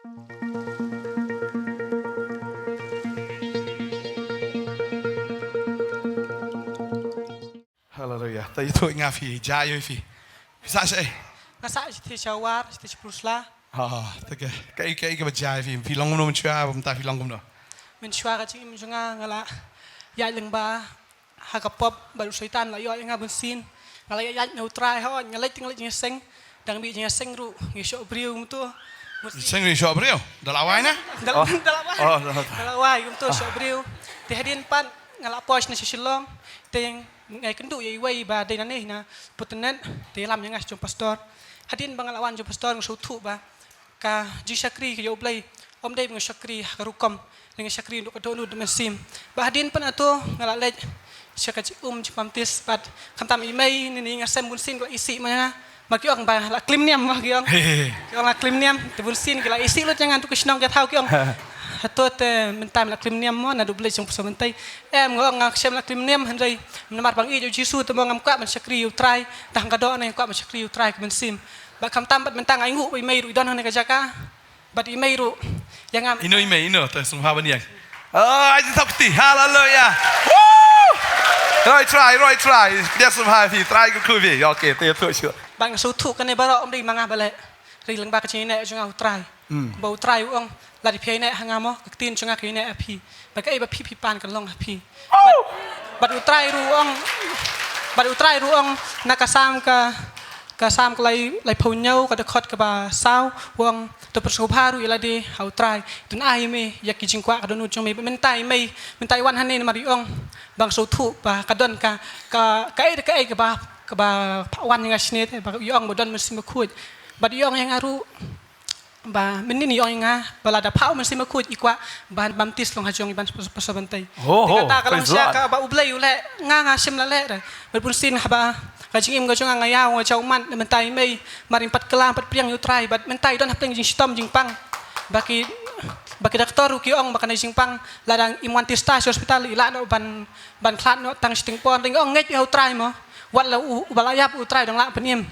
Hallelujah. Tayo ito nga fi, jayo fi. Bisa siya eh. Nasa iti shawar, iti prusla. Taga. Kaya ka ba jayo fi? Fi long mo naman siya, bumta fi long mo no. Mensyua ka ching nga ngala. Ya lang ba hakapop baru syaitan la yo nga bunsin. Ngala ya neutral ha, ngala tinggal nya seng. Dang bi nya seng ru, ngisyo briu mtu. Sing ri siya brio. Dalaway na? Dalaway mtu syo briu. Ti hadin pan ngala pos na sisilong. Teng ngay kendu yai wai ba dai naneh na putenan ti lam yang jom pastor. Hadin bangalawan jom pastor ng sutu ba ka ji syakri ke yo blai. Om dai ng syakri ka rukom dengan syakri untuk kedonu dengan sim. Ba hadin pan ato ngala lej syakaci cipamtis pat kantam imei ni ngasem bunsin ko isi mana makiong ba la klim niam makiong. Kiong la klim niam ti bunsin kila isi lut jangan tu kisnong ke tau kiong. Hatot mentam la klim niam mo na duble jong pasamentay ngok ngak sem la klim niam handai namar bang i jo jisu temo ngam kwa man syakri utrai tang kado na kwa man syakri utrai ke bensim ba kam tambat mentang aingu bai mai ru idon hone ka jaka bat i mai ru yang am ino ta sumha ban yang. Ai takti. Hallelujah. Woo! Rồi try. Dia sumha fi try ko kuvi. Okay, tayo to sure. Bang su thu kan ne baro om dei manga bale ri lang ba ka chine ne jong utrai. Ba utrai ong la di phei ne hangamo ka tin jong ka ne api ba ka ba pi pan kan long api bat utrai ru ong nakasam ka sam ka lai phonyau ka dekhot ka ba sao wong to persubharu ila di hautrai tun ai me yakki jingkwa ka donu jong me mentai wan hanin mari ong bang su thu ba ka don ka ba wan yang asne te ba yong bodon mesim khut ba yong yang aru ba menini yong nga balada pau mesim khut ikwa ban baptis long hajong iban pasabantai kata kalau sia ka ba ublai ule nga sim la le berpun sin ba kajing im gajong nga yaw nga chauman mentai mei marin pat kelam pat priang utrai bat mentai don hapeng jing stom jing pang baki doktor ki ong bakana jing pang ladang imuan tista hospital ila no ban klat no tang sting pon ring ong ngai utrai mo wat la balayap utrai dong la penim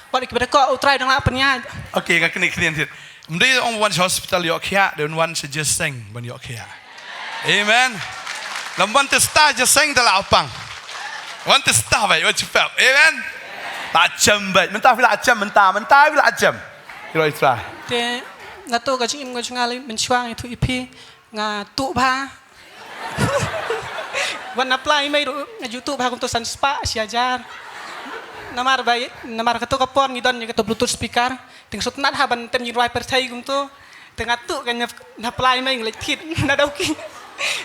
wat ki bedako utrai dong la penya. Okay, ka kini sit. Mdei on one hospital yok kia dan one suggest sing ban yok kia. Amen. Lamban testa just sing dala apang. Wan testa bai wat cepat. Amen. Tak jam bai. Mentah bila jam mentah bila jam. Kira itra. Te ngato ka jing im ga jungali menchuang itu ipi nga tu ba. Wan apply mai ru YouTube ha kunto san spa siajar. Namar kato kapon ngidon ni kato bluetooth speaker. Ting sutnat ha ban tem yirwai perthai kunto. Tengah tu kan apply mai nglek thit na dauki.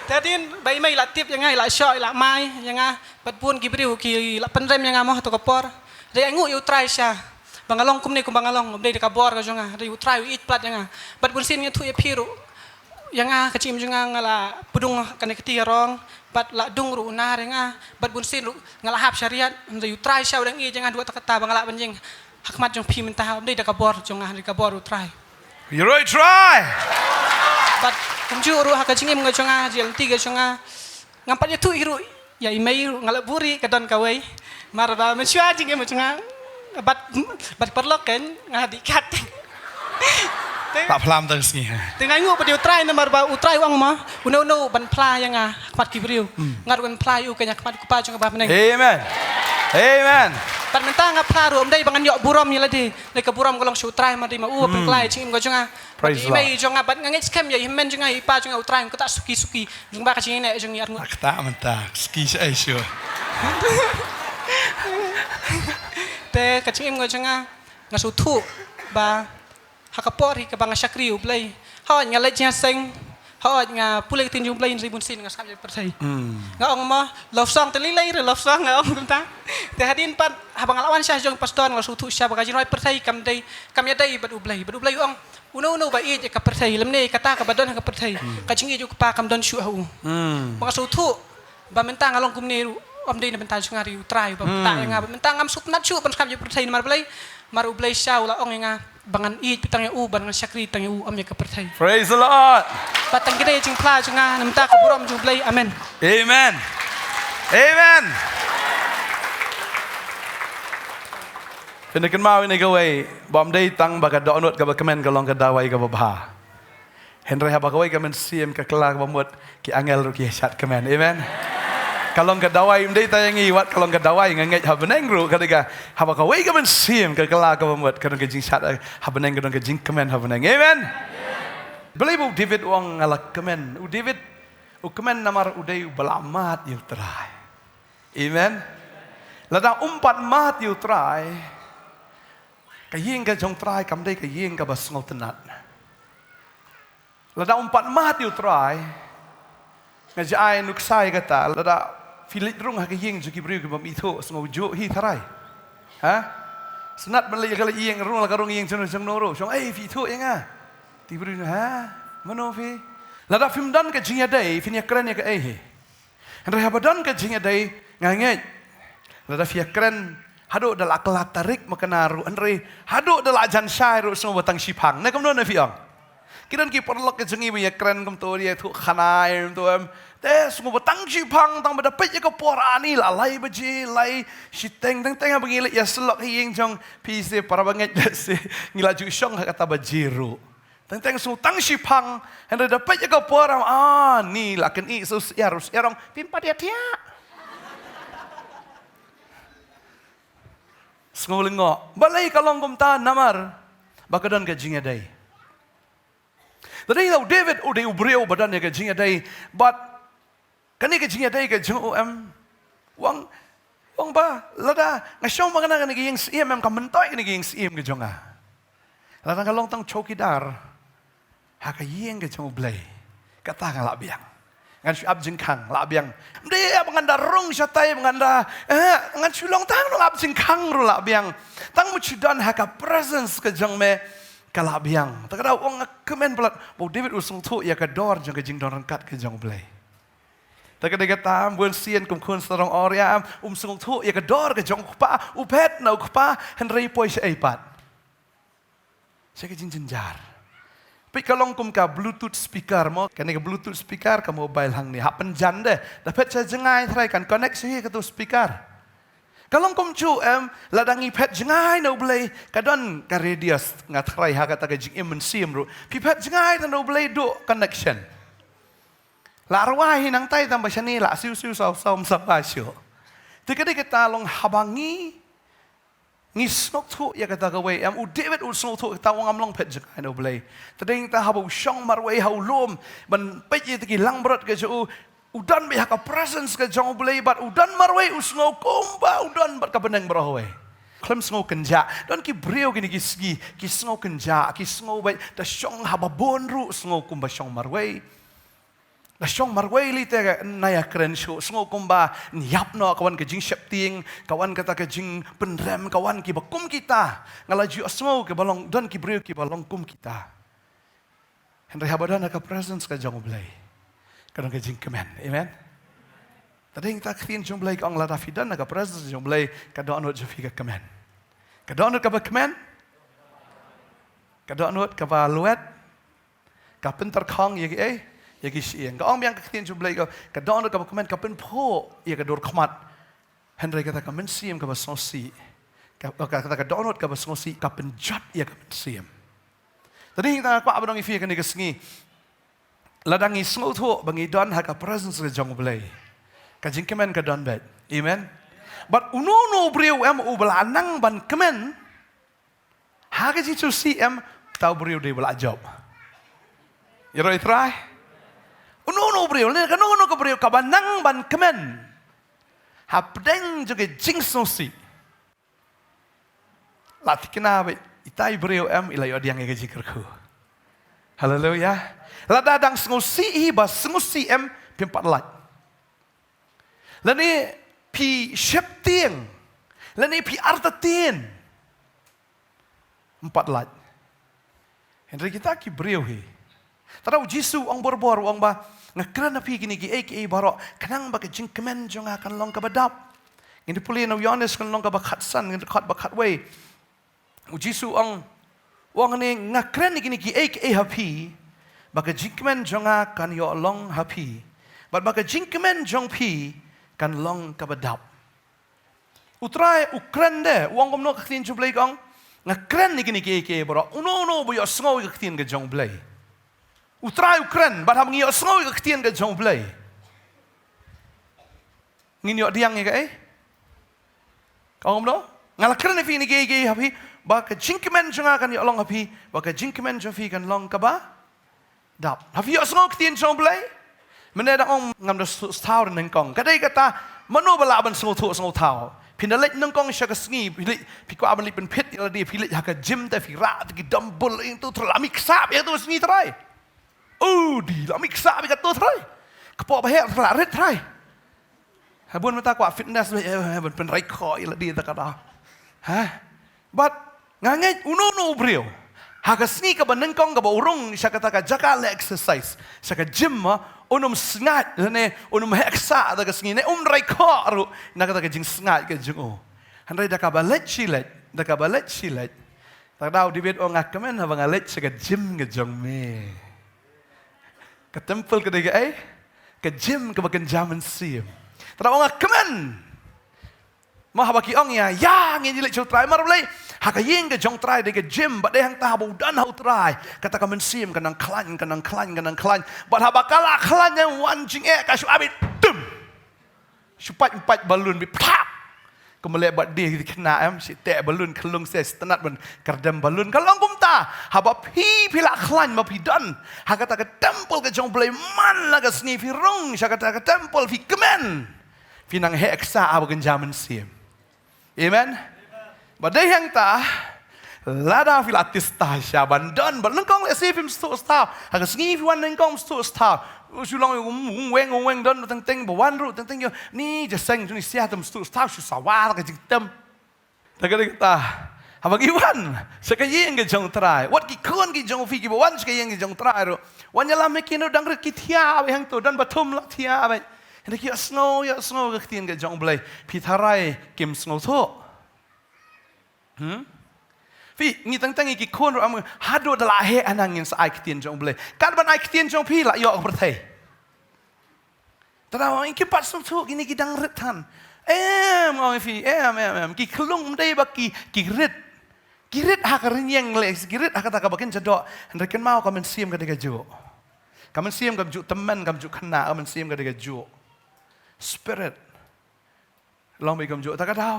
Tadin bai mai la tip yang ngai la sho la mai yang bat pun gibriu ki la penrem yang mo to kapor. Re angu yu try sya. Bangalong kumni kum bangalong obdei de kabor ka jonga. Re yu try it plat yang bat pun sin tu e piru. Yang kecim jonga ngala pudung kan keti rong bat la dung ru na renga bat pun sin ngala hap syariat. Re yu try sya udang i jangan dua takata bangala benjing. Hakmat jong pi mentah obdei de kabor jonga re kabor ru try. You right try. Bat kumjuru hakajing im ngajonga jel tiga jonga ngampat itu iru ya imei ngala buri kadon kawai marba mensyua jing im jonga bat perlok kan ngadi kat tak pelam tang sini. Tengah ngu pada utrai nomor ba utrai wang mah uno ban pla yang khmat kibriu ngar ban pla yu kanya khmat kupa jonga ba meneng. Amen. Pat mentang ngapla ru omdai bangan yok burom yala di leka burom golong sutrai ma di ma pen plai jing im jonga imei jonga bat ngangit scam ya himen jonga ipa jonga utrai ko tak suki jong ba ka jing ne jong yar ngu Tak mentah. Ski saya sure. Te kacing im jonga ngasutu ba hakapori ka bang syakri ublai ha ngale jing seng ha nga pulai tin jung blai ribun sin ngasap je persai nga ong mo love song telilai re love song nga ong kunta te hadin pat habang lawan syah jong pastor ngasutu syah bagaji roi persai kam ya dai bad ublai ong uno ba i je ka persai lemne kata ka badon ka persai kacing i ju pa kam don shu hu ngasutu ba mentang along kumne om dei na bentang ngari utrai ba ta nga mentang am sutnat shu pan skam je persai mar blai mar ublai syah ula ong nga bangan i pitang u ban syakri tang u am ya ka persai. Praise the Lord. Patang gede jing pla junga namta ka burom jung blai amen. Amen. Kena mau ini gawe bom dei tang baga donut ka kemen ka long ka dawai ka babha. Henry habakawai kamen siem ke kelak pembuat ki angel ru ki syat kemen. Amen. Kalau ke dawai mdai tayangi wat kalau ke dawai nganget habeneng ru kadiga habakawai kamen siem ke kelak pembuat kadang ke jing syat habeneng kadang ke jing kemen habeneng. Amen. Beli bu David wang ngalak kemen. U David u kemen namar udai belamat yu trai. Amen. Lada umpat mat yu trai. Kaying ka jong trai kam dai kaying ka basngol tenat. Lada umpat mat yu trai. Ngajai nuksai kata lada filit rung ha kaying juki briu ke bamito sngo jo hi tharai. Ha? Senat beli kala iyeng rung la karung iyeng jong noro. Jong fito yenga. Ti briu ha? Mano fi? Lada fimdan ka jinga dai finya keren ya ka he. Henry habadan ka jinga dai nganget. Lada fia keren haduk dalak kelak tarik makenaru Henry haduk dalak jan syairu semua batang sipang. Nak kamno na fiang. Kiran ki perlok ke jengi ya keren kam to dia tu khanai tu te semua batang sipang tang bada pet ka porani la lai beji lai siteng teng teng bangile ya selok hiyeng jong pise para banget se ngilaju syong kata bajiru. Teng teng semua tang sipang Henry dapat ka poram ni laken i sus yarus yarong pimpa dia tia. Sengolingo balai kalong kumta namar bakadan ka jinga dai. Tadi tahu David udah ubriau badan ya ke jinga dai, but kani ke jinga dai ke jeng wang ba lada ngasyong mangana kani ke yang siem kamentoy kani ke yang siem ke jonga. Lada kalong tang chokidar haka yeng ke jeng ublay kata ngalak biang. Ngan syab jengkang lak biang. Dia menganda rung syatai menganda ngan sulong tang lak jengkang ru lak biang. Tang mucidan haka presence ke jeng me kalak biang. Tak ada orang kemen pelat. Bau David usung tu ya ke dor jeng ke jeng dor rengkat ke jeng ublay. Tak ada kata buan sian kumkun serong oriam sung tu ya ke dor ke jeng kupa upet na kupa Henry poi syaipat. Saya ke jeng jenjar. Tapi kalau kum ka Bluetooth speaker mo, kena ke Bluetooth speaker ke mobile hang ni, hak penjan deh. Dapat saya jengai try kan koneksi ke tu speaker. Kalau kum cu ladangi pet jengai no boleh, kadon ka radius ngat try hak kata ke jing imen sim ru. Pipet jengai no boleh do connection. La arwah nang tai tambah sini la siu saw sampai siu. Tikade kita long habangi ngisnok tu ya kata kawai David usnok tu kita wong amlong pet jek no boleh tading ta habu syong marwai haulum ban pet ye tiki lang berat ke ju udan be haka presence ke jong boleh bat udan marwai usnok kumba udan bat ka beneng brahwe klem sngo kenja don ki breu gini ki sngo kenja ki sngo bai ta syong haba bonru sngo kumba syong marwai la syong marwai li te naya keren shu sngo kumba niap no kawan ke jing septing kawan kata ke jing penrem kawan ki bakum kita ngalaju sngo ke balong don ki breu ki balong kum kita Henry habadan ka presence ka jong blai kadang ke jing kemen amen tadi kita khin jong blai ka ang la dafidan ka presence jong blai ka do anot jofi ka kemen ka do anot ka ba kemen ka do anot ka ba luet ka pentar khang ye ya kisieng. Kau orang yang kektin jumlah kau kadang ada kau komen kau pun po ya kador khamat. Henry kata kau mensiam kau bersosi. Kata kadang ada kau bersosi kau pun jat ya kau mensiam. Tadi kita aku abang ifi kan dikesengi. Ladangi semua tu bangi don haka presence ke jong belai. Kajing kemen ke don bed. Amen. But uno beriu ubelanang ban kemen. Haka jitu si tahu beriu dia belajab. Ya roi try. Uno beriu, ni kan uno beriu kabanang ban kemen, hapdeng juga jingsosi. Latih kenapa? Itai beriu ilai odiang yang jikerku. Haleluya. Lada dang sengusi bas sengusi pimpat lat. Lani pi septieng, lani pi artatien. 4 lat. Henry kita ki beriu he. Tarau Jisu ang borbor ang ba ngakran na pi gini gi baro kanang ba jing kemen jong akan long ka badap ngini puli na Yohanes kan long ka bakat san ngini kat bakat we Jisu ang wang ni ngakran ni gini gi happy ba jing kemen jong akan yo long happy ba jing kemen jong pi kan long ka badap utrai ukran de wang kom no ktin jublai kang ngakran ni gini gi baro uno bu yo sngo ktin ga jong blai utrai ukren bat ham ngio snoi ka ktien ka jong blai nginyo diang ni ka kaum do ngala kren fi ni ge hapi ba ka jinkmen jonga kan yo long hapi ba ka jinkmen jo fi kan long ka ba dap hapi yo snoi ktien jong blai mene da ong ngam do stau nen kong ka dei kata mano bala ban snoi thu snoi thauพินเล็กนั่งกองชักสงีพี่กว่ามันลิเป็นเพชรอะไรดีพี่เล็กหักจิมแต่พี่ระตะกี้ดัมเบิลเองตัวทรมิกซาบเองตัวสงีทรายดีละมิกซาบเองตัวทรายกระป๋อไปให้ทรายเร็ดทรายให้บุญมาตากว่าฟิตเนสเลยมันเป็นไรคอยละดีตะกระดาฮะบัดงานไงอุโนโนเบรียวหากสงีกับนั่งกองกับอุรงชักตะกะจักรเล็กเซอร์ไซส์ชักจิมมาunum sengat ne unum heksa da kesngi neไรข้อรุนักตะกะจิงsengat ke jung o han rai da ka balet chilet ta dau di bet ongak kemen ha bangalet sega jim ke jong me ke temple ke dega ke jim ke bagen jaman sim ta ongak kemen ma ha baki ong ya ngi lek chul trai mar blai ha ka ying ke jong trai de ke jim ba de hang ta bu dan hau trai kata ka men sim kanang klan ba ha bakala klan yang wan jing ka shu abit tum shupat empat balun bi pap kemudian buat dia kena si tek balun kelung se stenat ban kardam balun kalong kumta ha ba pi pila klan ma pi dan ha kata ka temple ke jong blai man la ka sni fi rong sha kata ka temple fi kemen fi nang heksa abagen jaman sim amen badai yang ta lada filatis ta syaban dan balengkong le sifim stu sta ha ngi fi wan nengkong stu sta usulong weng dan teng bawan ru teng yo ni je seng ni sia tem stu sta su sawar ka jitem ta ka ta ha bagi wan sekayeng ke jong trai wat ki kon ki jong fi ki bawan sekayeng ki jong trai ro wan yalam mekin dang re ki thia be hang to dan bathum la thia be hendak ya snow ke tien ke jong blai pi tharai kim snow thoพี่นี่ตั้งกี่คนเราหาดูตลาดเฮอันนั้นยังสายคิดเตียนจงเบลการบันไอคิดเตียนจงพี่ละยอกประเทศแต่เราอิงคิดปัดสุดทุกนี่กี่ดังริดทันมองพี่กี่คลุ้งได้บักกี่ริดหักเรียงเลยกี่ริดหักตะกับบักเก็นจะดอเด็กกันมาก็มันเสียมกันได้กับจูก็มันเสียมกับจูตั้มมันกับจูขนาก็มันเสียมกันได้กับจูสปิริตลองไปกับจูแต่ก็ดาว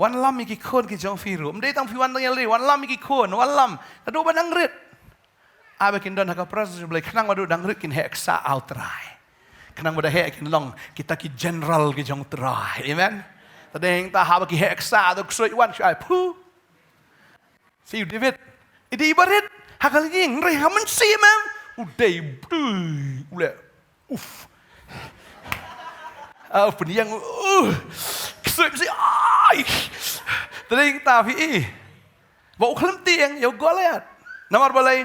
วันลำมีกี่คนกี่จงฟิรูไม่ได้ตั้งพิวันตั้งยังเลยวันลำมีกี่คนวันลำแต่ดูบันดังริดอาเบกินดอนหักพระสุบเลยขนังมาดูดังริดกินเฮกซ่าเอาตรายขนังมาดูเฮกินลองkita ki general ki jong trai amen แต่เด็กตาหาบกิเฮกซ่าตัวสวยวันช่วยผู้ฟิวเดวิดอีดีบริดหักอะไรยิงเรื่องมันซีมั้งอุดเดย์อุเล่อุฟปนยังสวยสิแต่เด็กตาพี่บอกคลั่มเตียงอย่าก็เลยน้ำมันบลัย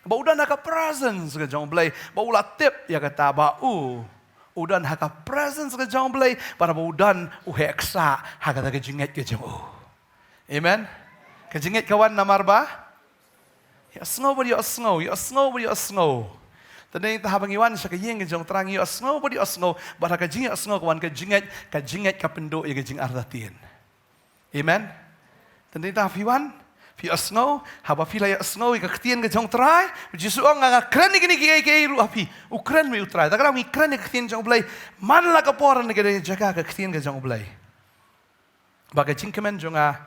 บอกอุดานหัก presence กับจงบลัยบอกอุลาเต็บอย่ากตาบ่าอุดานหัก presence กับจงบลัยparaบอกอุดานอุเฮกซ่าหักตากระจิงเงกับจงamen กระจิงเงkawan namar ba ya snow body ya snow แต่ในtahap pengiwan sekejing kejong terang ya snow body ya snow bara kejing ya snow kawan kejinget kapendo ya kejing ardatin amen แต่ในtahap iwan fi snow haba fi la snow ya ketien kejong terai jisu ong ngak kren ni ki ru api ukren mi utrai takra mi kren ni ketien jong blai man la kaporan ni ke jaga ke ketien kejong blai baga jing kemen jonga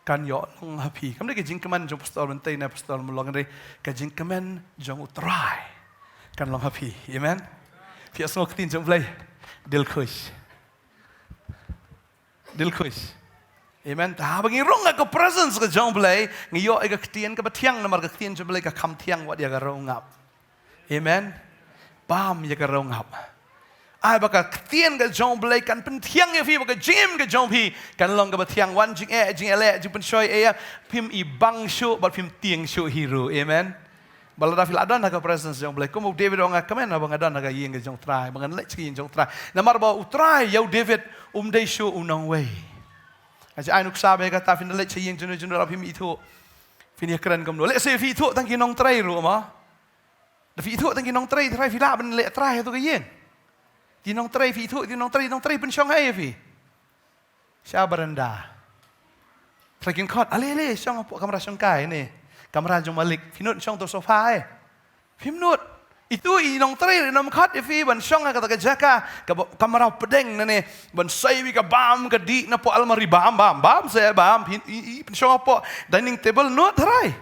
kan yo long api kam de jing kemen jong pastor mentai na pastor mulong re ke jing kemen jong utrai kan long happy amen พี่สงบตินจงเลยดิลคุชamen แต่บางทีร้องกับ presence กับจงเลยงี้ย่อไอ้กับเตียนกับเที่ยงน้ำมันกับเตียนจงเลยกับคำเที่ยงว่าเดียกับร้องอับ amen บ้ามอยากกับร้องอับไอ้บักกับเตียนกับจงเลยกันเป็นเที่ยงไอ้พี่บักกับจิมกับจงพี่กันลองกับเที่ยงวันจิงเล่จิงเป็นช่วยพิมพ์อีบังชูบัดพิมพ์เตียงชูฮีโร่ amen balada fil adan naga presence jong blai komo David ong kamen abang adan naga yeng jong trai bangan lech ki jong trai namar ba utrai yau David dei show unang way aja ai nuk sabe ka ta fin lech yeng jong rapim itu fin keren kom lech se fi itu tang ki nong trai ru ma da fi itu tang ki nong trai fila ben le trai tu ka yeng di nong trai fi itu di nong trai ben shong hai fi sha baranda trai kin khot ale shong po kamera shong kai ni kamera jong malik finut chong to sofaพิมนุด Itu inong tray nom khat ifi ban syong kata kejaka kamera pedeng nane ban sai wi ka bam ka di na po almari bam saya bam pen syong po dining table no tray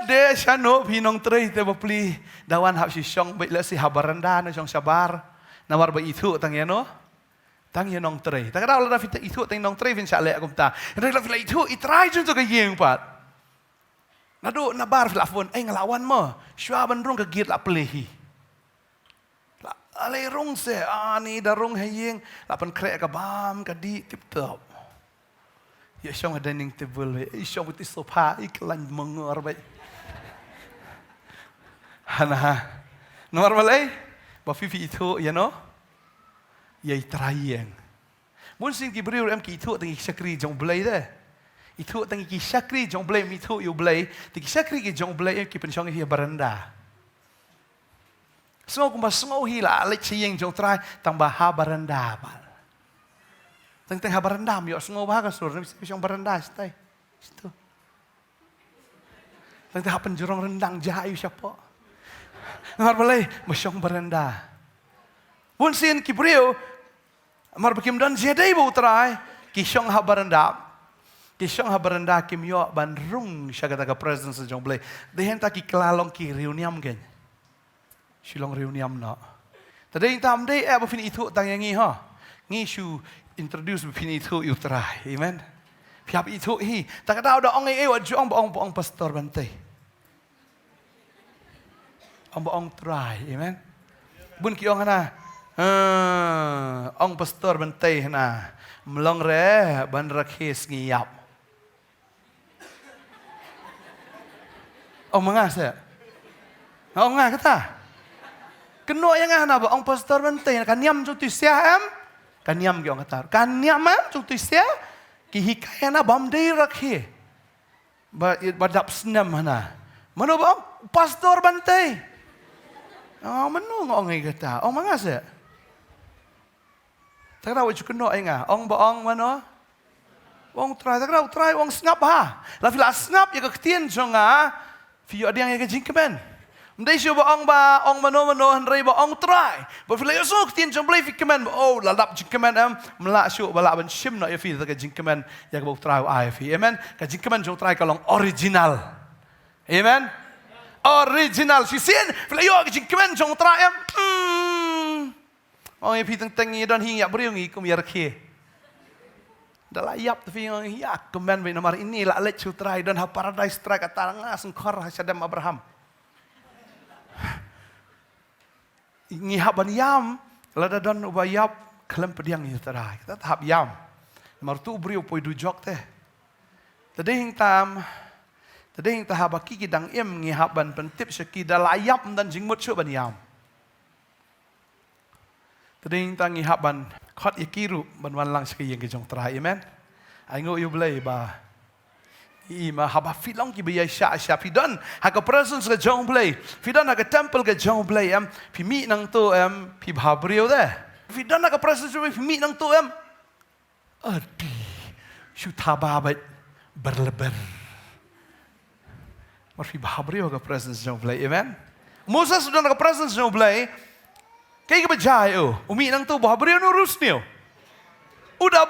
de shano pinong tray te bapli dawan hap si syong bai la si habaranda na syong sabar nawar ba itu tang no tang nong tray tak ada la fit itu tang nong tray fin sale akum ta la fit itu itrai jun to ka yeng pat nado nabar filafon ngelawan mo syua bandrung kegit la pelehi la ale rong se ani darong hayeng la pen krek ka bam ka di tip top ya syong dining table syong putih sofa iklan mengor bai hana nomor malai ba fifi itu ya no ya itrayeng mun sin ki briu em ki itu tangi sakri jong blai de itu tangi ki sakri jong blai mi tu yu blai ti ki sakri ki jong blai ki pen syong hi baranda semua kumba semua hi la le chiyeng jong trai tambah ha baranda ba tang ha baranda mi semua ba ka sur mi syong baranda stai situ tang ha penjurong rendang jahayu siapa ngar balai masyong baranda mun sin ki briu mar bakim dan zedai bo trai ki syong ha baranda Kisong habaranda kim yo ban rung siya kata ka presence jong blay. Dehen ta ki klalong ki reuniam gen. Silong reuniam na. Tadi tam day ba fin itu tang yang ngi ha. Ngi shu introduce fin itu yu try. Amen. Piap itu hi. Tak ada ada ong wa jong ong pastor bante. Ong try. Amen. Bun ki ong na. Ong pastor bante na. Melong re ban rakhis ngiyap. Ong mga sa. Ong nga kata. Keno yang nga na ba ong pastor bantay kanyam jung tu sia em. Kanyam gyong kata. Kanyam jung tu sia ki hikaya na bamdai rakhi. Ba dap senam na. Mano ba ong pastor bantay. Mano ong nga kata. Ong mga sa. Takra wa keno nga ong ba ong mano? Ong try takra try ong snap ha. La fila snap ya ka ktien jong Fiyo ada yang jingkemen. Mdai siyo ba ong mano hanray ba ong try. Ba fila yo so ktien jong play fikemen. Oh lalap jingkemen mla siyo bala ban shim na yo fi ka jingkemen ya ka try ai fi. Amen. Ka jingkemen jong try kalong original. Amen. Original si sin fila yo ka jingkemen jong try Oh ya fi teng dan hingga beriung ikum ya rakhe. Dalam yap tapi yang hiak kemen be nomor ini la let try dan ha paradise try kata ngas ngkor Sadam Abraham. Ngihap ban yam lada don ubayap kelem pediang itu try. Kita tahap yam. Nomor tu beriu poi dujok teh. Tadi hing tahap baki kidang ngihap ban pentip seki dalayap dan jingmut su ban yam. Tadi hing ngihap ban khot ikiru ban wan lang seki yang kejong terakhir amen. Aingo you blay ba. Ima haba filong ki biya sya fidon ha ka presence ka jong blay. Fidon ha ka temple ka jong blay pi mi nang to pi bhabrio de. Fidon ha ka presence pi mi nang to adi shu thaba ba berleber. Mar pi bhabrio ka presence jong blay amen. Moses sudah ka presence jong blay. Kaya ka bajay umi nang to bhabrio no rusnyo. Udah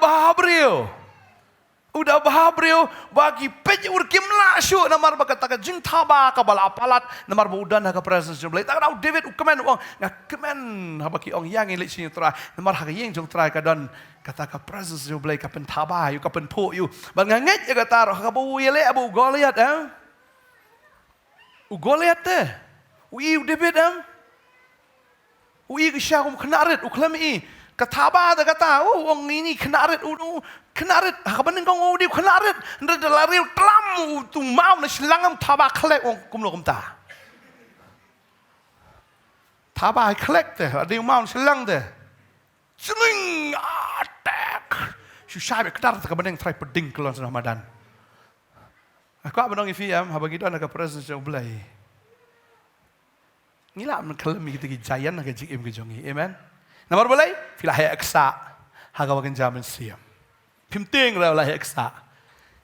bahabrio bagi peje urkim la syu namar bakata jing thaba ka bala apalat namar budan ka presence jom tak dau David ukmen ong ngakemen habaki ong yang ile sini tra namar ha yeng jong tra ka don kata ka presence jom ka pen thaba yu ka pen po yu ban nganget ya kata ka bu yele abu Goliat u Goliat u David u i syagum knaret u klemi Kataba ada kata, wong ini kenarit, kenarit, kapan engkau di kenarit, ndak lari kelam, tu mau nasi langam taba kelek wong kumlo kumta. Taba kelek deh, ada yang mau nasi lang deh, seling attack, susah berketar kapan yang try peding keluar Ramadan. Aku apa nong ifiam, habang itu anak presence yang belai. Ngila menkelemi kita gijayan nak jik kejongi, amen. Nomor boleh, filah eksa, hagawakan zaman siam. Pimting lah eksa.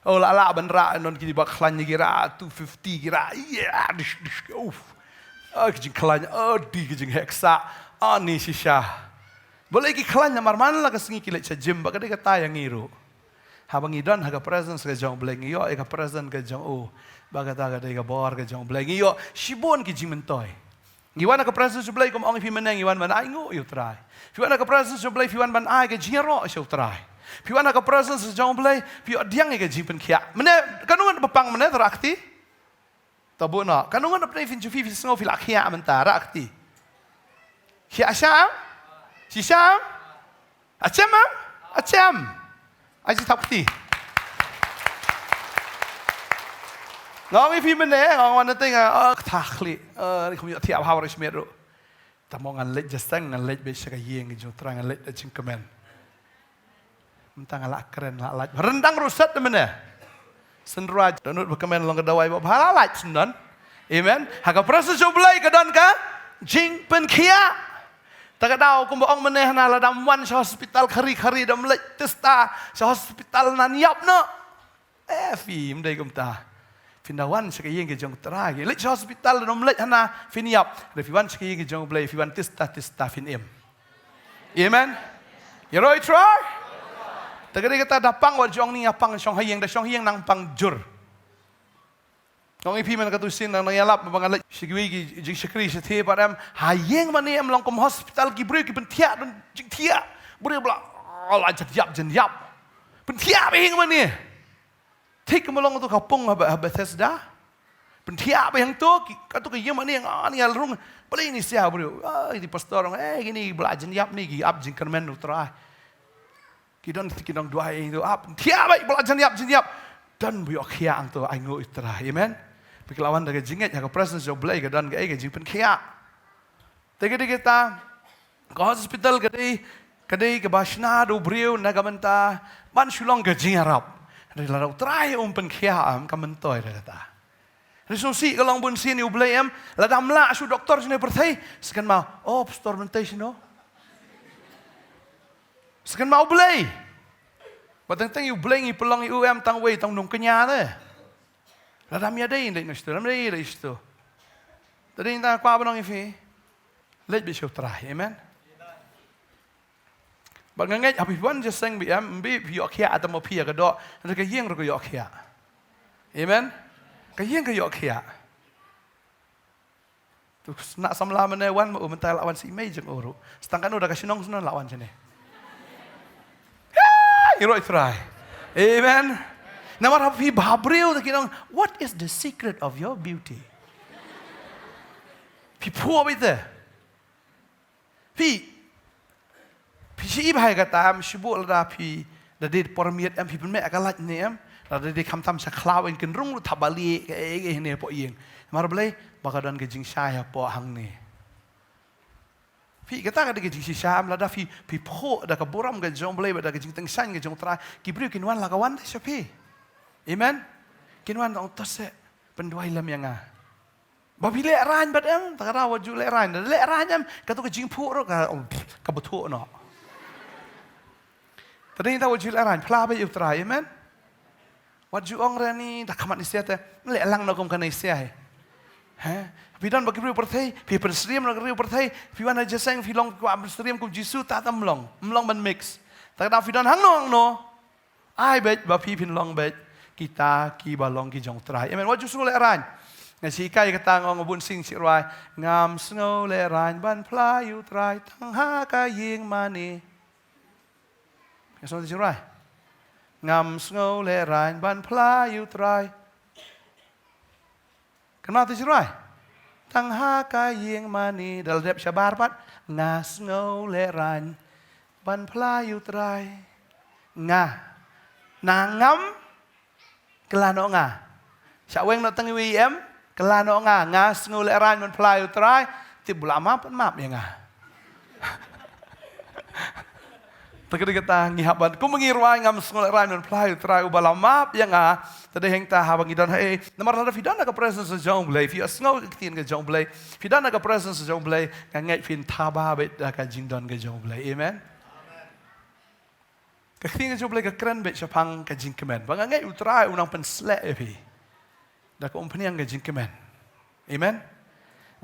Oh lala benra non kini bak klan gira 250 gira, iya, Kejing kelanya, di kejing heksa, ni sisha. Boleh lagi kelanya marman lah kesengi kilat sejim, baka dia kata yang ngiru. Habang idon haga presence ke jong bleng iyo, eka presence ke jong baka taga dia bor ke jong bleng iyo, shibon kejing mentoy. Iwan ke presence bleng kum ong fi meneng iwan ban ai ngu you try. Iwan ke presence bleng iwan ban ai ke jiro you try. Iwan ke presence jong bleng, pi diang ke jing pen kia. Mene kanungan bepang mene terakti. Tabu na, kanungan apa ni fin jufi fin snow fil akhia mentara akti. Kia syam? Si syam? Acam am? Acam. Aji takti. Ngong fi mene ngong wan teng takli. Ni kum yo tiap hawa resmeru. Tamongan let jasang ngan let be saka yeng jo trang let jing kemen. Mentang ala keren la laj. Rendang rusat mene. Senraj donut berkemen long kedawai bawa halalaj senon. Amen. Haka proses jublai kedon ka jing pen kia. Takadau kum boong meneh na la dam wan sa hospital khari dam lej testa sa hospital nan yap no. Fi mdai kum ta. Findawan sa kayeng ke jong tragi. Lej sa hospital dam lej hana fin yap. Refi wan sa kayeng ke jong blai fi wan testa fin em. Amen. You right try? Tagadi kata dapang wa jong ni apang syong hayeng nang pang jur. Kong ipi man katusin nang yalap mabangal sigwi gi jing sekri sethe padam hayeng mani am long kom hospital gi bru gi pentia dan jing tia. Bru bla ala jen yap. Pentia behing mani. Tik melong tu kapung haba Bethesda. Pentia behing tu katu ke yem mani yang ani alrung. Beli ni sia bru. Di pastor gini bla jen yap ni gi ab jing kermen utara. Kidon dua itu up tiap baik belajar jeniap dan buyok kia angto aingo itra amen piklawan daga jinget ya ke presence jo blai ke dan ke jingpen kia tege kita ke hospital kedai ke basna do brio nagamenta man shulong ke jingarap dari larau trai pen kia am kamentoy kata resusi kalong bun sini ublai am ladam la su doktor sini perthai sekan mau pastor mentation no. Sekan mau belai. Batang tang you belai pelong you tang wei tang nung kenya deh. Ladam ya deh indek nustu, ladam deh istu. Tadi inta kwa benong ifi. Let be show try, amen. Bagangai api wan just sang bi yok kia atau mau pia kedok, nanti kayeng ro yok kia. Amen. Kayeng yok kia. Tu nak samla mana wan mau mental lawan si imej jeng uru. Sedangkan udah kasih nong lawan sini. You right try. Amen. Namar hapi babriu takinong, what is the secret of your beauty? Pi puwa bite. Pi si ibhai kata am shibu lada pi dadi pormiat am pi penme akalat ni am dadi kamtam sa klawin kenrung lu tabali ke ne po yeng. Namar blai bakadan ke jing syah po hang ni. Pi kata kada ke jing syam lada pi po da ka boram ke jong blai da ke jing teng san ke jong tra kibriu kinwan la kawan sa pi. Amen. Kinwan ong tose penduai lam yang ah. Babi lek ran bad em takara waju lek ran. Lek ran em katu ke jing pu ro ka betu no. Tadi kita waju lek ran pla ba yu tra amen. Waju ong rani da kamat ni sia te lek lang no kom kana sia he. Pidan bagi riu perthai, pi persriam nak riu perthai, pi wan aja sang filong ku persriam ku jisu ta tam mlong ban mix. Takada fidan hang no. Ai bet ba pi pin long bet kita ki balong ki jong trai. Amen. Waju su lek ran. Ngasi kai kata ngong bun sing si rai ngam snow lek ran ban playu trai tang ha ka ying mani. Keson si rai. Ngam snow lek ran ban playu trai. Kenapa si rai? Tang ha ka ying mani dal dep syabar pat ngas ngau leran ban playu trai nga nangam kelano nga syaweng no teng wm kelano nga ngas ngau leran ban playu trai tibula map ya nga Tadi kata ngihaban ku mengirwai ngam ngol ran ban playu trai ubala map ya nga tadi heng ta habang idan hey namar lada fidana ka presence sa jong blai fi asngau kitin ka jong blai fidana ka presence sa jong blai ka ngai fin taba bet ka jingdon ka jong blai amen ka kitin ka jong blai ka kren bet sapang ka jingkemen bang ngai utrai unang pen slek fi da ka umpaniang ka jingkemen amen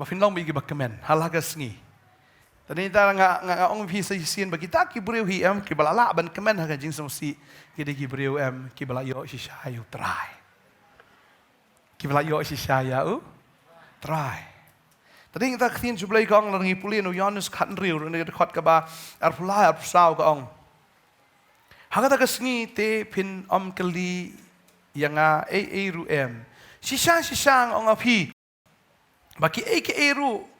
ba fin long bi ki ba kemen halaga sngi tadi ta nga ong phi sai sin ba kita ki breu hi em ki bala la ban kemen ha jing song si ki de ki breu em ki bala yo si sha yu try ki bala yo si sha ya u try tadi kita khin jublai ka ong langi puli no Yohanes khat riu ne khot ka ba ar phula ar sao ka ong hagata ka sngi te phin om kali yanga ru em si sha ong a phi ba ki ke ru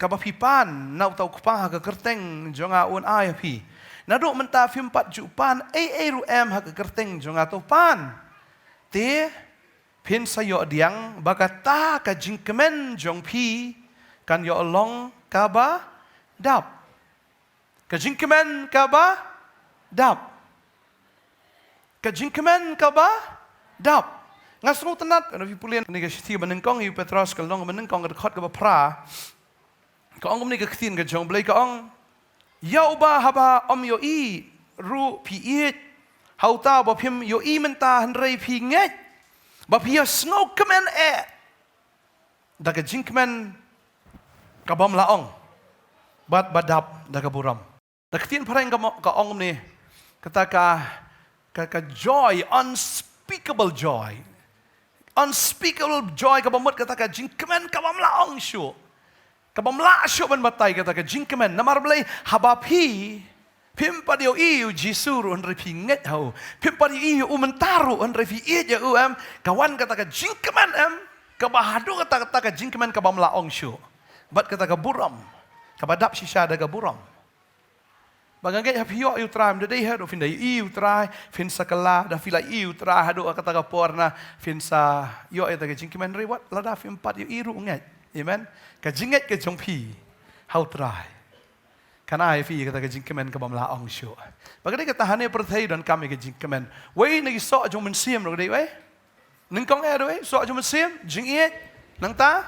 kabapipan nau tau kupang ha kerteng jonga un ai pi nado menta film pat jupan ru em ha kerteng jonga to pan te pin sayo diang bagata ka jingkemen jong pi kan yo long kaba dap ka jingkemen kaba dap ka jingkemen kaba dap ngasung tenat ana vi pulian ni ka siti banengkong yu Petros ka long banengkong ka khot ka pra ka ong ni ka khin ka jong blai ka ong yau ba haba om yo i ru pi it hau ta ba phim yo i men ta han rei phi nge ba phi snow kemen da ka jing kemen ka bam la ong bat badap da ka buram da khin pharang ka ong ni kata ka joy unspeakable joy ka bamot kata ka jing kemen ka bam la ong shu kabamla syo ban batay kata ka jingkemen namar blay habapi pimpadio iu jisuru on repi nget hau pimpadio iu umentaru on repi ije um kawan kata ka jingkemen kabahadu kata ka jingkemen kabamla ong syo bat kata ka buram kabadap shisha daga buram bagangay hapiyo iu tram de day hado fin day iu try fin sakala da fila iu try hado kata ka porna fin sa yo eta ka jingkemen rewat lada fin pat iu nget amen ka jinget ka jongpi how try kana ai fi ka jingkemen ka bamla ong sho bagade ka tahane perthai dan kami ka jingkemen wei ni so jong men sim ro dei wei ning kong e wei so jong men sim jinget nang ta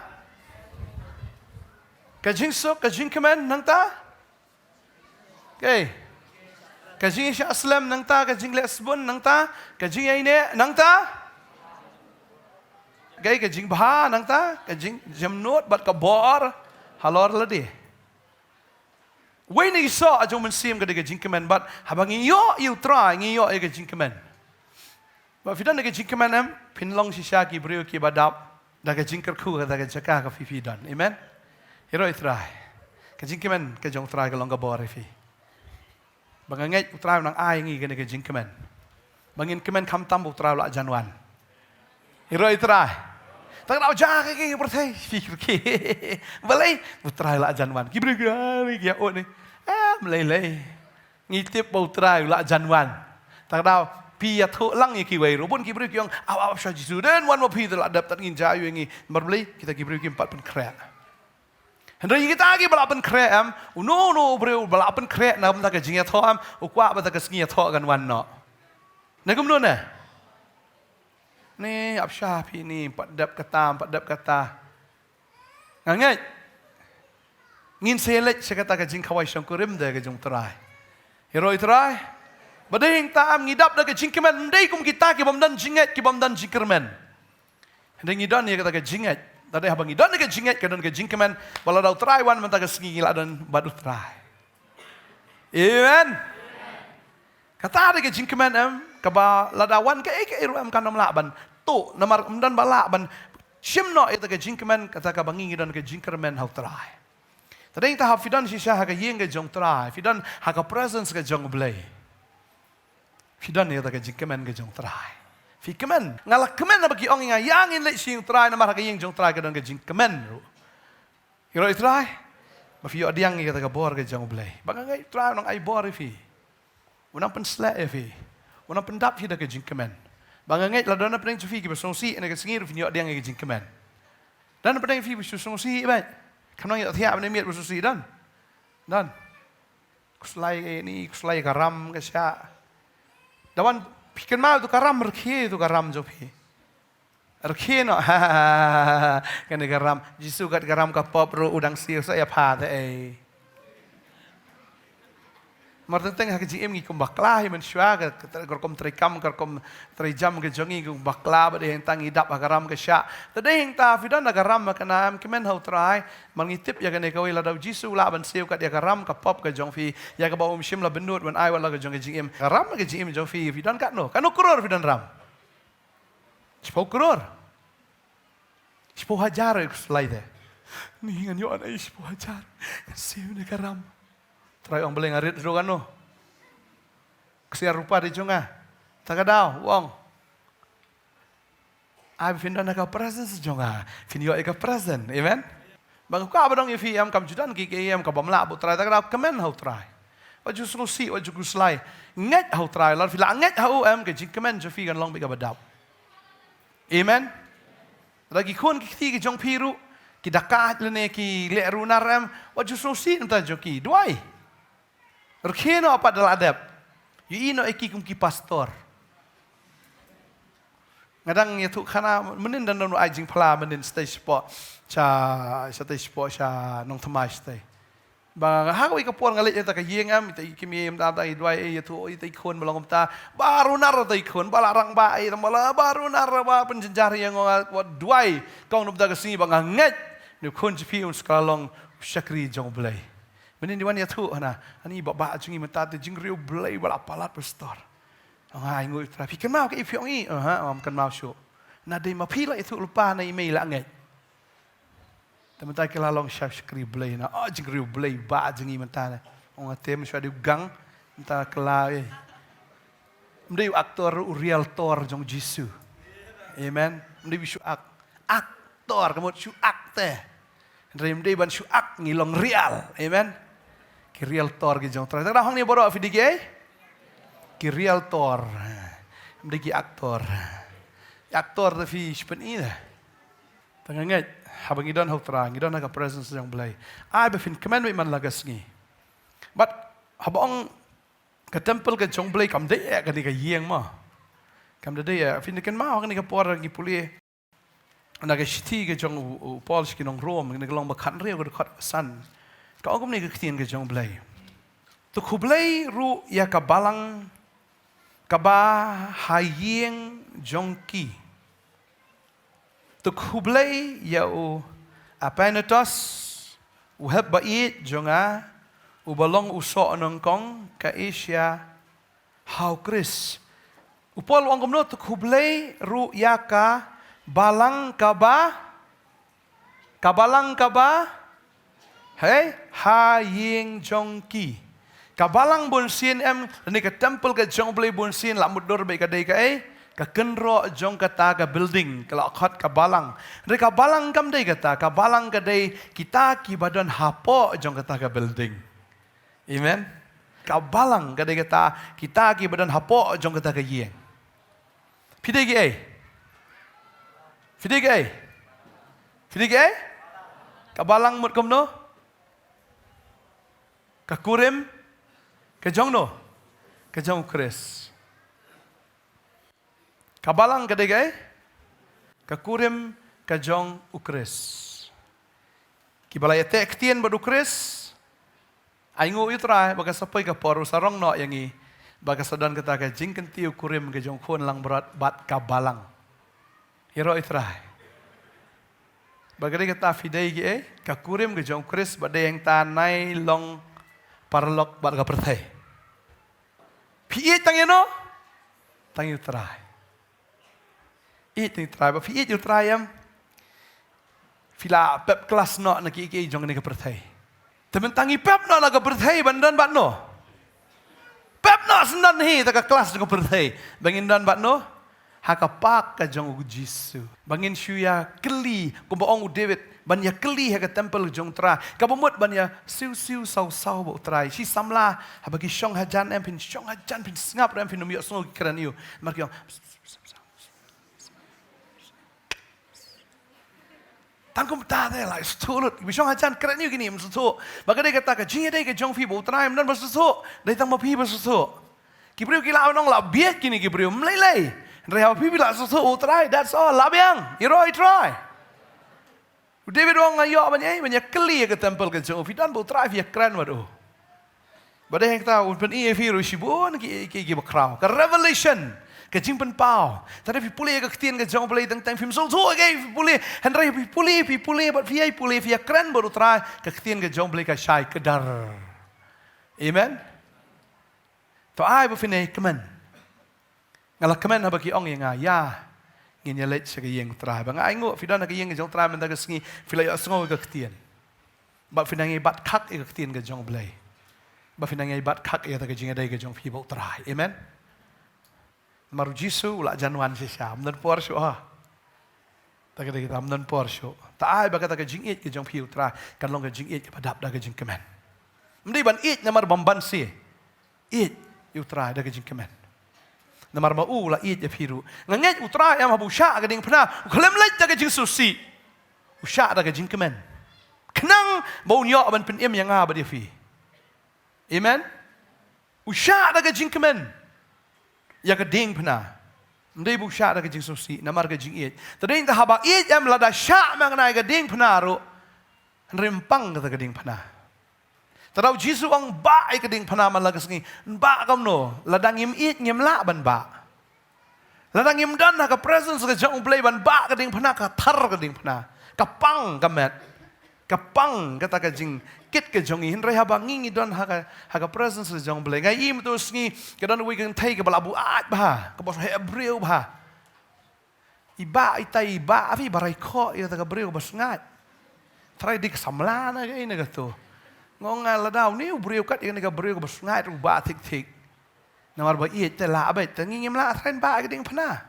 ka jingso ka jingkemen nang ta okay ka jing sha aslam nang ta ka jingle asbun nang ta ka jing ai ne nang ta gay ka jing bha nang ta ka jing jamnot bat ka bor halor ladi we ni so ajong men sim ka de ka jing kemen bat habang yo you try ngi yo ka jing kemen ba fidan de ka jing kemen em pin long si sha ki breu ki badap da ka jing ker khu ka da ka jaka ka fi dan amen hero try ka jing kemen ka jong try ka long ka bor fi bangangai try nang ai ngi ka de ka jing kemen bangin kemen kham tam bu try la janwan hero try tak nak jaga ke pertai fikir ke balai putrai la janwan ki bergari ki o ni melelei ngitip putrai la janwan tak dau pi ya thu lang ki wei robun ki beri ki yang aw sha jisu den wan mo pi la dap tat ngin jayu ngi merbeli kita ki beri ki 4 pen krek hendai kita ki bala pen krek am no bro bala pen krek nam tak jing ya tho am ukwa ba tak sngi ya tho kan wan no na kum no na ni apsha pi ni padap kata ngangai ngin selek sekata ka jing khawai sangkurim de ka jong trai hero trai bading tam ngidap da ka jing kemen ndai kum kita ki bamdan jinget ki bamdan jingkermen ndai ngidan ni kata ka jinget tadi habang ngidan ka jinget ka dan ka jingkemen bala dau trai wan menta ka sngila dan badu trai amen kata da ka jingkemen kaba ladawan ka iru kanam laban to namar dan bala ban shimno ita ka jingkemen kata ka bangi dan ka jingkermen how try tading ta hafidan si sha ka yeng ka jong try fidan ha ka presence ka jong blay fidan ita ka jingkemen ka jong try fi kemen ngala kemen na bagi ong nga yang in le sing try namar ka yeng jong try ka dan ka jingkemen ro hero try ma fi odiang ita ka bor ka jong blay bangai try nang ai bor fi unang pensla fi unang pendap fi da ka jingkemen bangangai la dona pedang fi ki besong si ene ka singir fi odiang ka jingkemen dan pedang fi besong si bai kanong ya thia ne miet besong si dan kuslai ni kuslai garam ka sya dawan pikan mau tu garam rkhe tu garam jo fi rkhe no kan garam jisu kat garam ka pop ro udang siu saya pha te Martin teng hak jim ngi kum bakla man shwa korkom trikam korkom trijam ke jongi kum bakla bade heng tangi dap agaram ke sya tade heng ta fidan agaram kana kemen hau trai mangitip ya kane kawai ladau jisu la ban seu kat ya garam ka pop ke jong fi ya ka bau shim la benut ban ai wala ke jong ke jim garam ke jim jong fi fidan kat no kanu kuror fidan ram 10 kuror 10 hajar selai de ni ngan yo anai 10 hajar seu ne garam try orang boleh ngarit dulu kan no. Kesiar rupa di jonga. Tak ada wong. Abi findan nak presence jonga. Fin yo eka present. Amen. Bang ka abadong ifi am kam judan ki ke am ka bamla bu try tak ada kemen how try. Waju solusi waju guslai. Nget how try lar fila nget how am ke jing kemen jo fi kan long be ka badap. Amen. Lagi kun ki jong piru ki dakat lene ki le runaram waju solusi entah joki. Duai. Rekeno apa dalam adab? Ino eki kum ki pastor. Ngadang ya tu kana menin dan nu ajing pala menin stage sport stage sport cha nong thamai stage. Bang ha ko ikapon ngalit ta ka yeng am ta ikimi am ta ta idwai ya tu ita ikon balong ta baru nar ta ikon balarang ba ai tambala baru nar ba penjenjari yang duai kong nu ta ka singi bang nget nu kon jipi un skalong syakri jong blai. Menin di mana ya tu na, ani bapa jungi mata tu jingriu belai balap palat pastor. Ai ngui trafi kan mau ke ifiong i, kan mau show. Na dei ma pila itu lupa na email anget. Teman-teman kala long syakri belai na, jingriu belai ba jungi mata na. Ong atem syade gang mata kala eh. Mdei aktor realtor jong Jisu. Amen. Mdei bisu aktor kamu su akte. Rem dei ban su ak ngilong real. Amen. Ki realtor ki jong tra. Tak hong ni bodo fi dige. Ki realtor. Mdigi aktor. Aktor ta fi spen ida. Tanganget habang idon hau tra, idon ka presence jong blai. Ai be fin kemen man lagas ngi. But habang ka temple ka jong blai kam de ka ni ka yeng ma. Kam de ya fin ken ma ka ni ka por ngi puli. Naga shiti ke jong Paul ki nong Rom ni long ba khan reu ko khat san. Ka ongom ni ke tien ke jong blai. Tu khublai ru ya ka balang ka ba hayeng jong ki. Tu khublai ya u apanetos u heb ba it jonga u balong uso nong kong ka Asia how Chris. U Paul ongom no tu khublai ru ya ka balang kaba hey haying jongki kabalang bonsin em ni ka temple ka jong blai bonsin la mudur be ka dei ka ka kenro jong kata ka building kalau khat kabalang ni kabalang kam dei kata kabalang ka dei kita ki badan hapo jong kata ka building amen kabalang ka dei kata kita ki badan hapo jong kata ka yeng pidei ki Fidige? Kabalang mut kom no? Kakurim? Kajong no? Kajong Chris. Kabalang kadige? Kakurim kajong Ukris. Kibalay ete ktien badu Chris. Aingu itra baga sapoy ka poru sarong no yangi. Baga sadan kata ka jingken tiu kurim kajong khon lang berat bat kabalang. Hero itrai. Bagari kata fidei ki kakurim ke jong Chris badai yang tanai long parlok bat ka perthai. Pi tang no tang itrai. Tang itrai ba pi itrai am. Fila pep kelas no nak ki jong ni ka perthai. Temen tangi pep no ka perthai bandan bat no. Pep no sendan hi ta ka kelas ka perthai. Bangin dan bat no. Hakapak ka jong Jisu. Bangin syuya keli kumbaong David banya keli ha ka temple jong tra. Kabumut banya siu sau bo trai. Si samla habagi syong hajan em pin syong hajan pin ngap em pin numyo sno kran yu. Markiong tangkum ta de la stulut. Syong hajan kran yu gini msutu. Bagade kata ka jinge de ka jong fi bo trai dan msutu. Dai tang ma pi msutu. Kibriu kila nong la biet kini kibriu mlelei. Rehaw pipi la susu utrai, that's all. Labiang, iroi try. David wong ngayo banyak keli ke temple ke jong. Fidan bu try via keren wadu. Badai yang tahu pen ia firu sibun ki bakrau. Ke revelation ke jing pen pau. Tadi pipuli ke ketien ke jong boleh tentang film so ke pipuli Henry pipuli but via pipuli via keren baru try ke ketien ke jong boleh ke syai ke dar. Amen. To ai bu finai kemen. Ngala kemen habaki ong yang ya. Ngin ya lech ke yang try. Bang ai ngo fidan ke yang jong try men ke sengi filai asngo ke ketien. Ba finai bat kak ke ketien ke jong boleh. Ba finai bat kak ya ke jing ada ke jong people try. Amen. Maru Jisu la januan sisa amdan porsho ha. Ta kita kita amdan porsho. Ta ai ba kata ke jing it ke jong people try kan long ke jing it ke padap da ke jing kemen. Mdi ban it namar bamban si. It you try da ke jing kemen. Namar ba u la it ya firu. Nganget u try am habu sha ke ding pna. Klem lej da ke jing susi. U sha da ke jing kemen. Kenang bau nyo ban pen em yang ha ba dia fi. Amen. U sha da ke jing kemen. Ya ke ding pna. Mdi bu sha da ke jing susi namar ke jing it. Tading ta haba it am la da sha mangnai ke ding pna ro. Rempang ke ding pna. Tadau Jisu ang ba ay kading panaman lagas ngi ba kam no ladang im it ngim la ban ba ladang im dan ka presence ka jong play ban ba kading pana ka thar kading pana kapang kamet kapang kata ka jing kit ka jong hin re haba ngi don ha ka presence ka jong play ngai im tu ngi ka don we kan thai ka balabu at ba ka bos hebreu ba iba itai iba afi barai kho ya ta ka breu bas ngat try dik samla na ga ina ka tu ngong la dau ni breu kat ini ka breu ka ngai ru ba tik tik namar ba i te la ba te ngim la tren ba ka ding phana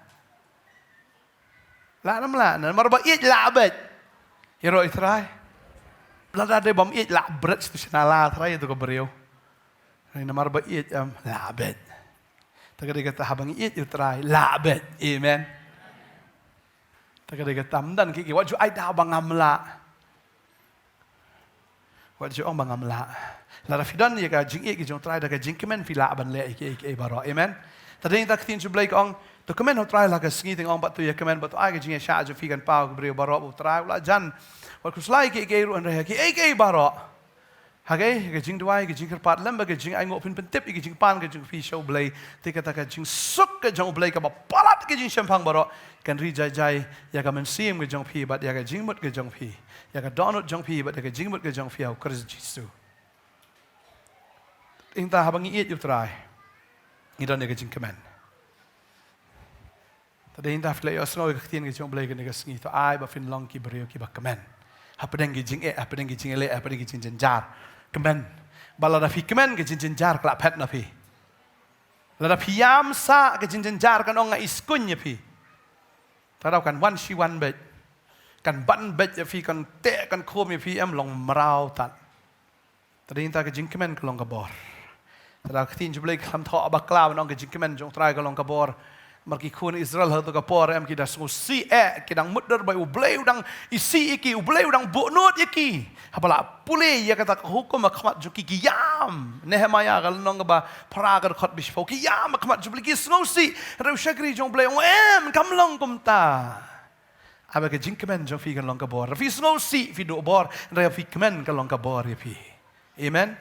la nam la namar ba i la ba hero itrai la da de bom i la bret tu sna la trai tu ka breu namar ba i la ba ta ka de ka habang i itrai la ba amen ta ka de ka tam dan ki wa ju ai da bangam la Wat je bang amla. La rafidan ye ka jing ek jong try da ka jing kemen fila ban le ek baro. Amen. Tading tak tin sublai ong to kemen ho try la ka singi ting ong bat tu ye kemen bat ai ka jing sha ju figan pau ka brio baro try la jan. Wat kuslai ke ru an re ki ek baro. Hage ka jing duai ka jing kerpat lem ba ka jing ai ngo pin tip ka jing pan ka jing fi show blai te ka ta ka jing suk ka jong blai ka ba palat ka jing champang baro kan ri jai jai ya ka men sim ka jong pi bat ya ka jing mut ka jong pi. Ya ka donut jong pi bat ka jing mut ka jong pi au kris Jisu. Inta habang iit yu try. Ngidon ya ka jing kemen. Tadi inta flay osno ka tien ka jong blai ka ka sngi to ai ba fin long ki brio ki ba kemen. Hapadeng ki jing hapadeng ki jing ele hapadeng ki jing jar. Kemen. Bala da fi kemen ka jing jar klap pet na pi. La da piam sa ka jing jar kan ong nga iskun ya pi. Tadau kan wan shi wan bet. Kan ban bet ya fi kan te kan khom ya fi am long marau tat. Tadi inta ka jing kemen ka long ka bor. Tadau ka tin jublai kam tho abakla ong ka jing kemen jong try ka long ka bor. Marki kun Israel hal to ka por am ki da so si kidang mudder bai ublei udang isi iki ublei udang bonot iki habala pule ya kata hukum khmat juki kiyam Nehemia kal nong ba pragar khot bis fo kiyam khmat jubli ki snosi reu shagri jong blei em kam long kumta aba ke jinkmen jong fi kan long ka bor fi snosi fi do bor re fi kmen kan long ka bor ya fi amen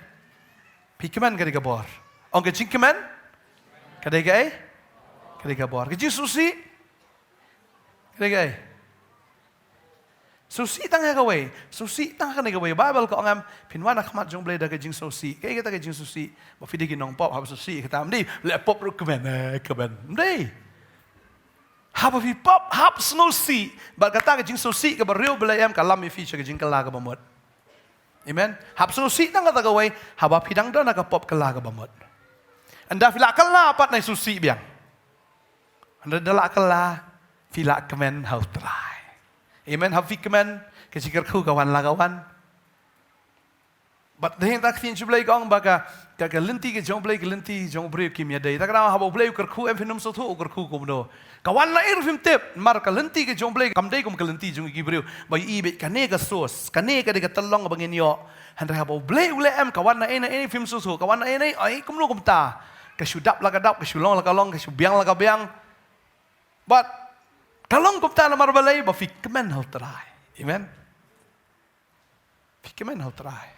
fi kmen ka bor ong ke jinkmen kadai Kaliga bor. Ke Susi. Kaliga. Susi tang ka way. Susi tang ka way. Bible ko ngam pinwan khmat jong blay da ka jing Susi. Kay kita ka jing Susi. Ba fidi ki nong pop hab Susi kita amdi le pop ru kemen kemen. Amdi. Hab fi pop hab Susi. Ba kata ka jing Susi ka ba real blay am ka lam fi ka jing kala ka ba mot. Amen. Hab Susi tang ka way. Hab pidang don ka pop kala ka ba mot. Anda fila kala pat na Susi biang. Anda dalak kala filak kemen hau try. Amen. Hau fi kemen kesikir ku kawan lagawan. But deh tak tin jublai kong baka ka lenti ke jong blai ke lenti jong breu kimia dai. Tak rawa hau blai ker ku em finum so thu ker ku kumdo. Kawan la ir fim tip mar ka lenti ke jong blai kam dai kum ke lenti jong ki breu. Bai i be kane ka sos kane ka de ka telong bangin yo. Handra hau blai ule em kawan na ene fim so thu kawan na ene ai kumlo kumta. Ka sudap la ka dap ka sulong la ka long ka subiang la ka biang. But kalong kumta na marbalay ba fikmen how try. Amen. Fikmen how try.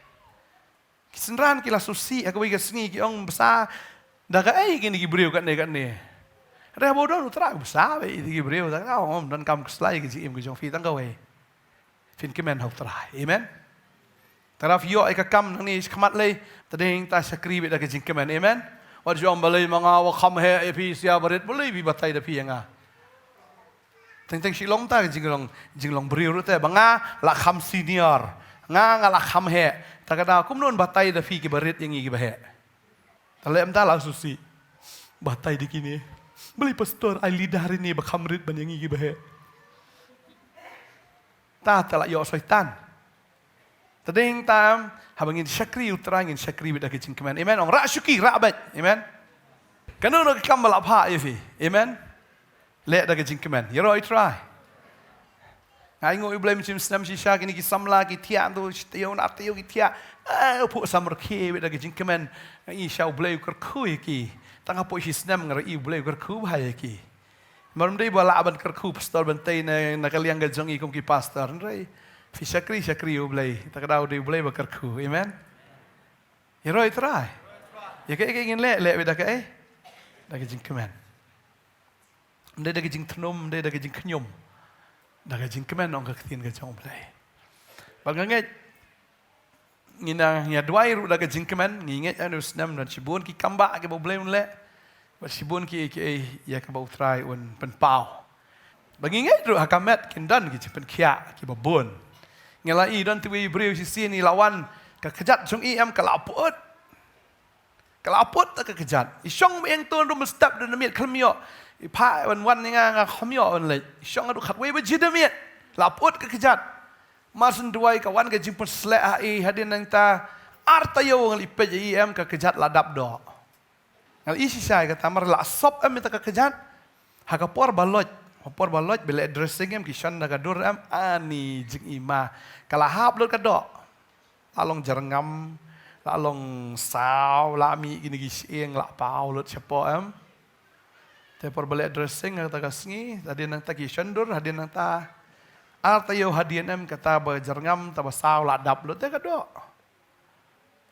Kisenran kila susi aku bagi sengi ki ong besar dah gini gibreu kat ni. Ada bodoh utrak besar di gibreu tak tahu om dan kam keslai ke jim ke jong fi tang gawe. Fin kemen hau trai. Amen. Taraf yo ai ka kam nang ni khamat le tading ta sakri be da ke jing kemen. Amen. Wa jom balai manga wa kham he pi sia barit balai bi batai da pi nga. Teng silong ta jing long breu te banga la kham senior. Nga la kham he takada kum non batai da fi ki barit yang gi bahe. Talem ta la susi. Batai di kini. Beli pastor ai lidah hari ni bakham rit ban yang gi bahe. Ta tala yo syaitan. Tading tam habangin syakri utrangin syakri bida ke cingkeman. Amen. Ong ra syuki ra bat. Amen. Kanu no kam bala pha ifi. Amen. Le da ke cingkeman. Yo roi try. Ngai ngoi blame sim snam shisha kini ki samla ki tia tu tio na tio ki tia pu samar ki bida ke cingkeman. I shall blame ker kui ki. Tanga po si snam ngar I blame ker ku hai ki. Marum dei bala aban ker ku pastor bentai na kaliang gajong I kum ki pastor. Nrai fi syakri blame. Takadau dei blame ker ku. Amen. Yo roi try. Ya ke ingin le bida ke da ke cingkeman. Ndai da ke jing thnum, ndai da ke jing knyum. Da ke jing kemen ong ka tin ke jong play. Bagange ngina nya dwai ru da ke jing kemen nginget anu snam dan sibun ki kamba ke bo blem le. Ba sibun ki ya ka bo try un pen pau. Baginget ru hakamet kindan ki pen kia ki bo bun. Ngela I dan tiwi breu si sini lawan ka kejat jong I am ka laput. Kelaput tak kejat. Isyong yang tuan rum step dan miet kelmio. Ipa wan ni nga khomyo on le. Isyong adu khatwe bejid miet. Laput kejat. Masun duai kawan ke jimpun slek ai hadin nang ta artayo ngal ipe ji em ka kejat ladap do. Ngal isi sai kata mar la sop em ta kejat. Ha ka por baloj. Por baloj bele dressing em kishan naga dur em ani jing ima. Kala hap lot ka do. Along jarngam long sao la mi gini gisieng la pau lot siapa em te por balik dressing kata kasngi tadi nang ta kishandur hadin nang ta artayo hadian em kata berjerngam ta sao la dap lot te kado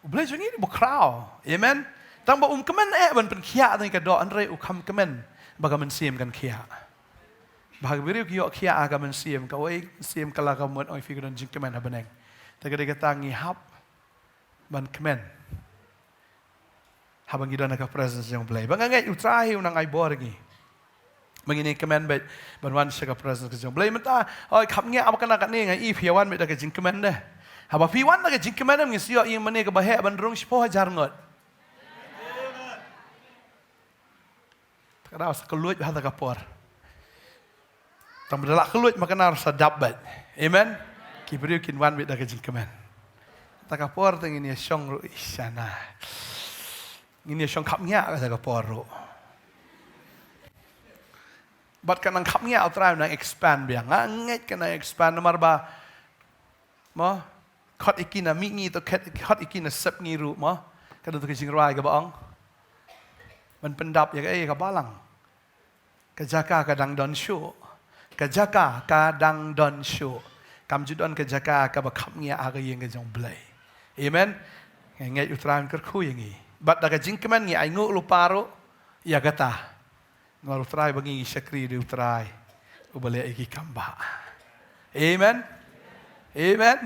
boleh jangi bo krau amen tang ba kemen ban pen khia tang kado anre ukam kemen bagaman sim kan khia bag biriu kio khia agaman sim kawai sim kala kamon oi figuran jing kemen habaneng te kade kata ngi hap ban kemen habang gidana ka presence yang play bang ngai utrahi unang ai borgi mangini kemen bet ban wan sa ka presence ka play mata oi khap nge am kana ka ni ngai I phiawan bet ka jing kemen de haba phiwan ka jing kemen ngi sio I mane ka bahe ban rung sipo hajar ngot kada sa keluit ha ka por tam dala keluit makana sa dabbat amen ki beriu kin wan bet ka jing kemen takapor teng ini syong ru isana. Ini syong kapnya ka takapor ru. Bat kanang kapnya utrai nang expand biang nganget kana expand nomor ba. Mo khot ikina mingi to khot ikina sep ngi ru mo. Kada to kising rai ka baong. Man pendap ya ka balang. Kajaka kadang don show. Kajaka kadang don show. Kam judon kajaka ka ba kapnya aga yeng ka jong blai. Amen. Ngai utran kerku yangi. Bat daga jingkeman ngi aingu luparo ya gata. Ngor utrai bangi syakri di utrai. Ubale iki kamba. Amen. Amen.